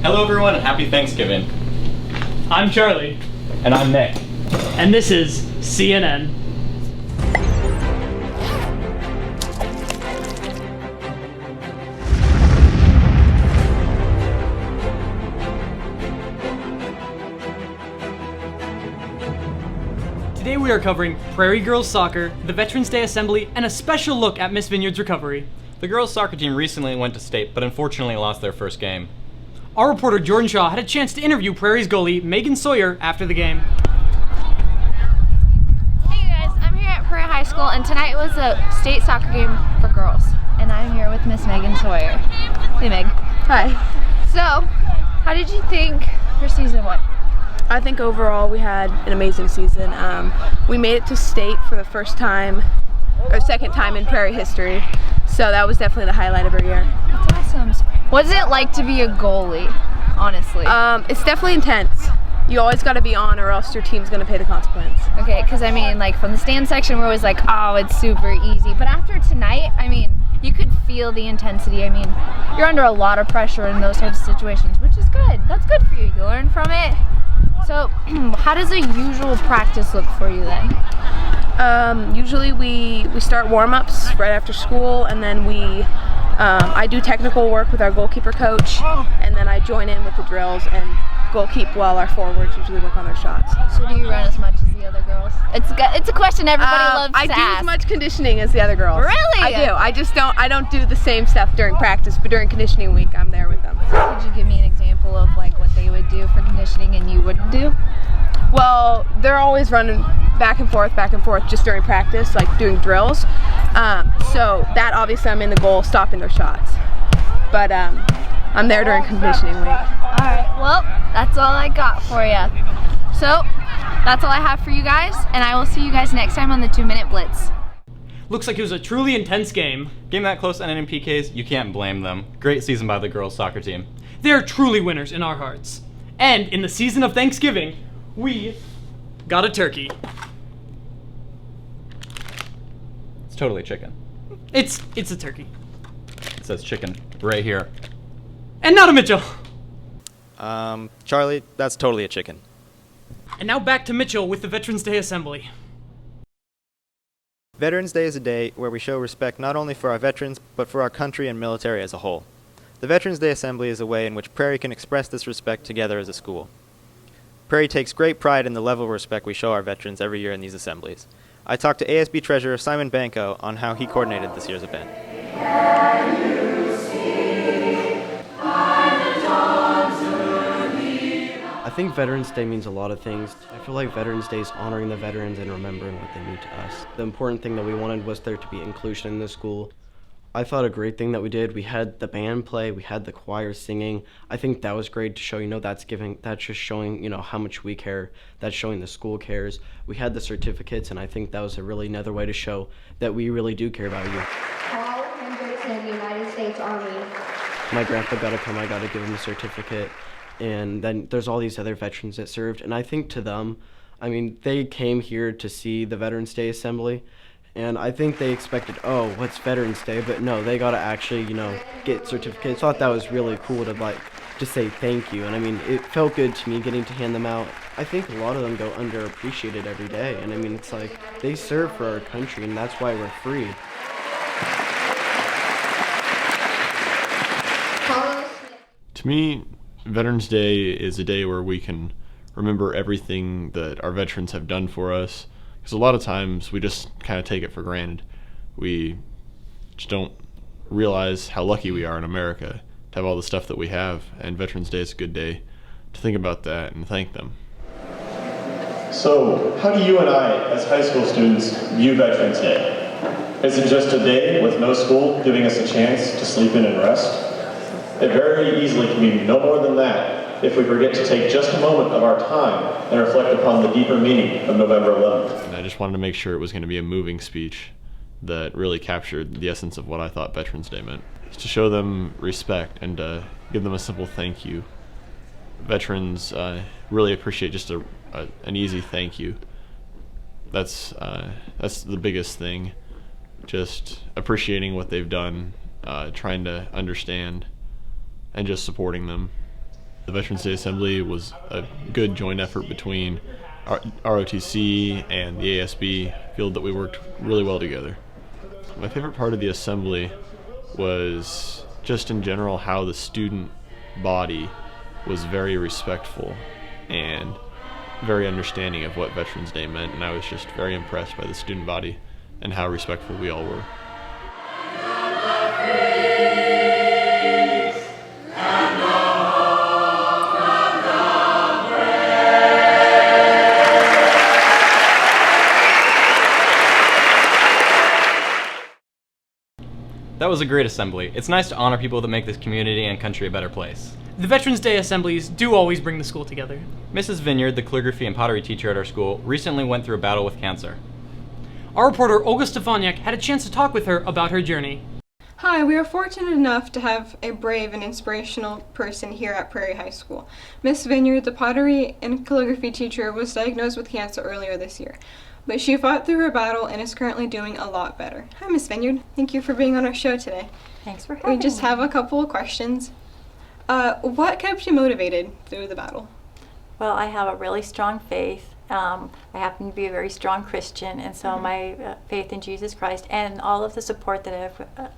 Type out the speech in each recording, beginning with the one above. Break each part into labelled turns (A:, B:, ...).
A: Hello everyone and happy Thanksgiving.
B: I'm Charlie.
A: And I'm Nick.
B: And this is CnN. Today we are covering Prairie girls soccer, the Veterans Day Assembly, and a special look at Ms Vineyard's recovery.
A: The girls soccer team recently went to state, but unfortunately lost their first game.
B: Our reporter Jordan Shaw had a chance to interview Prairie's goalie, Ms Sawyer, after the game.
C: Hey guys, I'm here at Prairie High School, and tonight was a state soccer game for girls. And I'm here with Miss Sawyer. Hey Meg.
D: Hi.
C: So, how did you think your season went?
D: I think overall we had an amazing season. We made it to state for the first time, or second time in Prairie history. So that was definitely the highlight of our year.
C: That's awesome. What is it like to be a goalie, honestly?
D: It's definitely intense. You always got to be on or else your team's going to pay the consequence.
C: Okay, because I mean, like from the stand section, we're always like, oh, it's super easy. But after tonight, I mean, you could feel the intensity. I mean, you're under a lot of pressure in those types of situations, which is good. That's good for you. You learn from it. So, how does a usual practice look for you then?
D: Usually we start warm-ups right after school, and then I do technical work with our goalkeeper coach, and then I join in with the drills and goalkeep while our forwards usually work on their shots.
C: So do you run as much as the other girls? It's a question everybody loves to ask.
D: I do as much conditioning as the other girls.
C: Really?
D: I do. I don't do the same stuff during practice, but during conditioning week I'm there with them.
C: Could you give me an example of like what they would do for conditioning and you wouldn't do?
D: Well, they're always running back and forth just during practice, like doing drills. So that obviously I'm in the goal stopping their shots. But I'm there during conditioning week.
C: Alright, well, that's all I got for you. So, that's all I have for you guys, and I will see you guys next time on the 2-Minute Blitz.
B: Looks like it was a truly intense game.
A: Game that close and in PKs, you can't blame them. Great season by the girls soccer team.
B: They are truly winners in our hearts. And in the season of Thanksgiving, we got a turkey.
A: It's totally chicken.
B: It's a turkey.
A: It says chicken right here.
B: And not a Mitchell.
E: Charlie, that's totally a chicken.
B: And now back to Mitchell with the Veterans Day Assembly.
E: Veterans Day is a day where we show respect not only for our veterans, but for our country and military as a whole. The Veterans Day Assembly is a way in which Prairie can express this respect together as a school. Prairie takes great pride in the level of respect we show our veterans every year in these assemblies. I talked to ASB Treasurer Simon Banco on how he coordinated this year's event.
F: I think Veterans Day means a lot of things. I feel like Veterans Day is honoring the veterans and remembering what they mean to us. The important thing that we wanted was there to be inclusion in the school. I thought a great thing that we did, we had the band play, we had the choir singing. I think that was great to show, that's just showing, how much we care. That's showing the school cares. We had the certificates, and I think that was another way to show that we really do care about you.
G: Paul Hendrickson, United States Army.
F: My grandpa got to come, I got to give him a certificate. And then there's all these other veterans that served. And I think to them, they came here to see the Veterans Day Assembly. And I think they expected, oh, what's Veterans Day? But no, they got to actually, get certificates. I thought that was really cool to say thank you. And it felt good to me getting to hand them out. I think a lot of them go underappreciated every day. And it's like they serve for our country, and that's why we're free.
H: To me, Veterans Day is a day where we can remember everything that our veterans have done for us. Because a lot of times we just kind of take it for granted. We just don't realize how lucky we are in America to have all the stuff that we have. And Veterans Day is a good day to think about that and thank them.
I: So, how do you and I, as high school students, view Veterans Day? Is it just a day with no school giving us a chance to sleep in and rest? It very easily can be no more than that if we forget to take just a moment of our time and reflect upon the deeper meaning of November 11th.
H: And I just wanted to make sure it was going to be a moving speech that really captured the essence of what I thought Veterans Day meant. It's to show them respect and to give them a simple thank you. Veterans really appreciate just an easy thank you. That's the biggest thing. Just appreciating what they've done, trying to understand, and just supporting them. The Veterans Day Assembly was a good joint effort between ROTC and the ASB. I feel that we worked really well together. My favorite part of the assembly was just in general how the student body was very respectful and very understanding of what Veterans Day meant, and I was just very impressed by the student body and how respectful we all were.
A: That was a great assembly. It's nice to honor people that make this community and country a better place.
B: The Veterans Day assemblies do always bring the school together.
A: Mrs. Vineyard, the calligraphy and pottery teacher at our school, recently went through a battle with cancer.
B: Our reporter Olga Stefaniak had a chance to talk with her about her journey.
J: Hi, we are fortunate enough to have a brave and inspirational person here at Prairie High School. Ms. Vineyard, the pottery and calligraphy teacher, was diagnosed with cancer earlier this year, but she fought through her battle and is currently doing a lot better. Hi, Ms. Vineyard. Thank you for being on our show today.
K: Thanks for having me.
J: We just have a couple of questions. What kept you motivated through the battle?
K: Well, I have a really strong faith. I happen to be a very strong Christian, and so my faith in Jesus Christ and all of the support that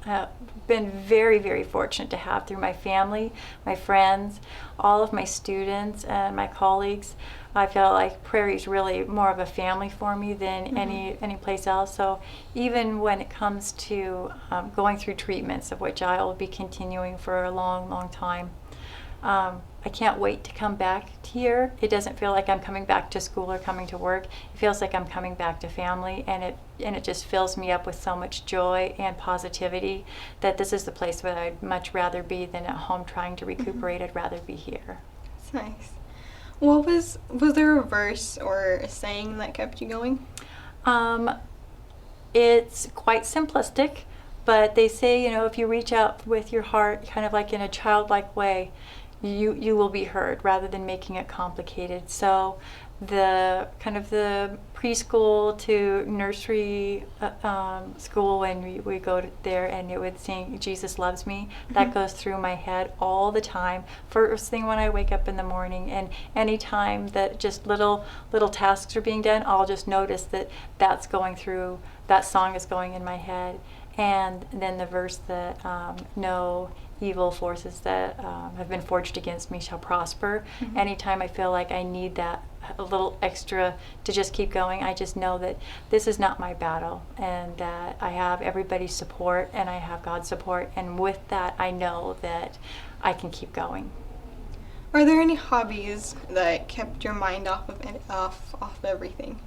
K: I've been very, very fortunate to have through my family, my friends, all of my students, and my colleagues. I feel like Prairie is really more of a family for me than any place else. So even when it comes to going through treatments, of which I will be continuing for a long, long time, I can't wait to come back here. It doesn't feel like I'm coming back to school or coming to work. It feels like I'm coming back to family, and it just fills me up with so much joy and positivity that this is the place where I'd much rather be than at home trying to recuperate. I'd rather be here.
J: That's nice. What was there a verse or a saying that kept you going?
K: It's quite simplistic, but they say, if you reach out with your heart, kind of like in a childlike way, you will be heard, rather than making it complicated. So the kind of the preschool to nursery school, when we go there and it would sing Jesus Loves Me, that goes through my head all the time, first thing when I wake up in the morning, and any time that just little tasks are being done, I'll just notice that song is going in my head. And then the verse that no evil forces that have been forged against me shall prosper. Anytime I feel like I need that a little extra to just keep going, I just know that this is not my battle, and that I have everybody's support and I have God's support, and with that I know that I can keep going.
J: Are there any hobbies that kept your mind off of everything?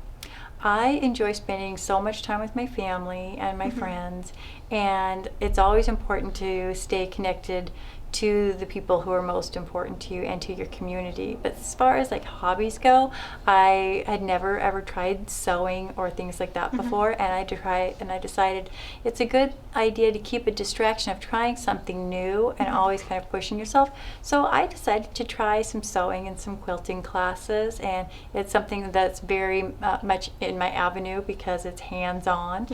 K: I enjoy spending so much time with my family and my friends, and it's always important to stay connected to the people who are most important to you and to your community. But as far as like hobbies go, I had never ever tried sewing or things like that before, and I decided it's a good idea to keep a distraction of trying something new and always kind of pushing yourself. So I decided to try some sewing and some quilting classes, and it's something that's very much in my avenue because it's hands-on.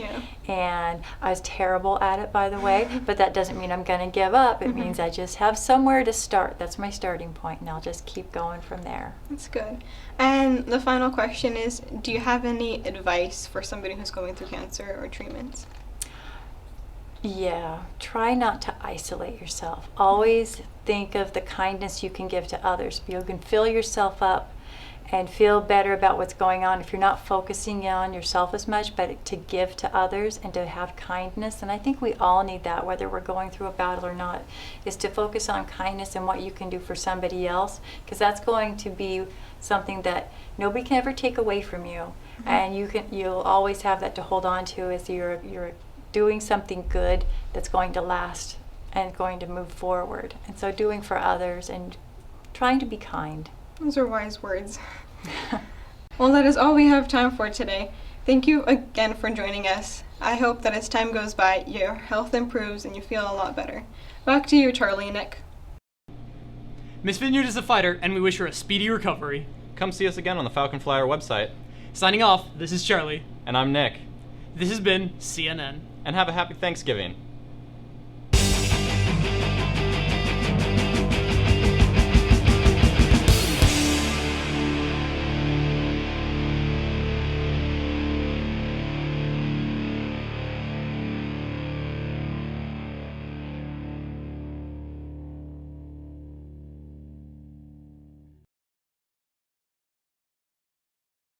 K: And I was terrible at it, by the way, but that doesn't mean I'm going to give up. It means I just have somewhere to start. That's my starting point, and I'll just keep going from there.
J: That's good. And the final question is, do you have any advice for somebody who's going through cancer or treatments?
K: Yeah, try not to isolate yourself. Always think of the kindness you can give to others. You can fill yourself up and feel better about what's going on if you're not focusing on yourself as much, but to give to others and to have kindness. And I think we all need that, whether we're going through a battle or not, is to focus on kindness and what you can do for somebody else, because that's going to be something that nobody can ever take away from you. And you'll always have that to hold on to, as you're doing something good that's going to last and going to move forward. And so doing for others and trying to be kind.
J: Those are wise words. Well, that is all we have time for today. Thank you again for joining us. I hope that as time goes by, your health improves and you feel a lot better. Back to you, Charlie and Nick.
B: Ms Vineyard is a fighter, and we wish her a speedy recovery.
A: Come see us again on the Falcon Flyer website.
B: Signing off, this is Charlie.
A: And I'm Nick.
B: This has been CnN.
A: And have a happy Thanksgiving.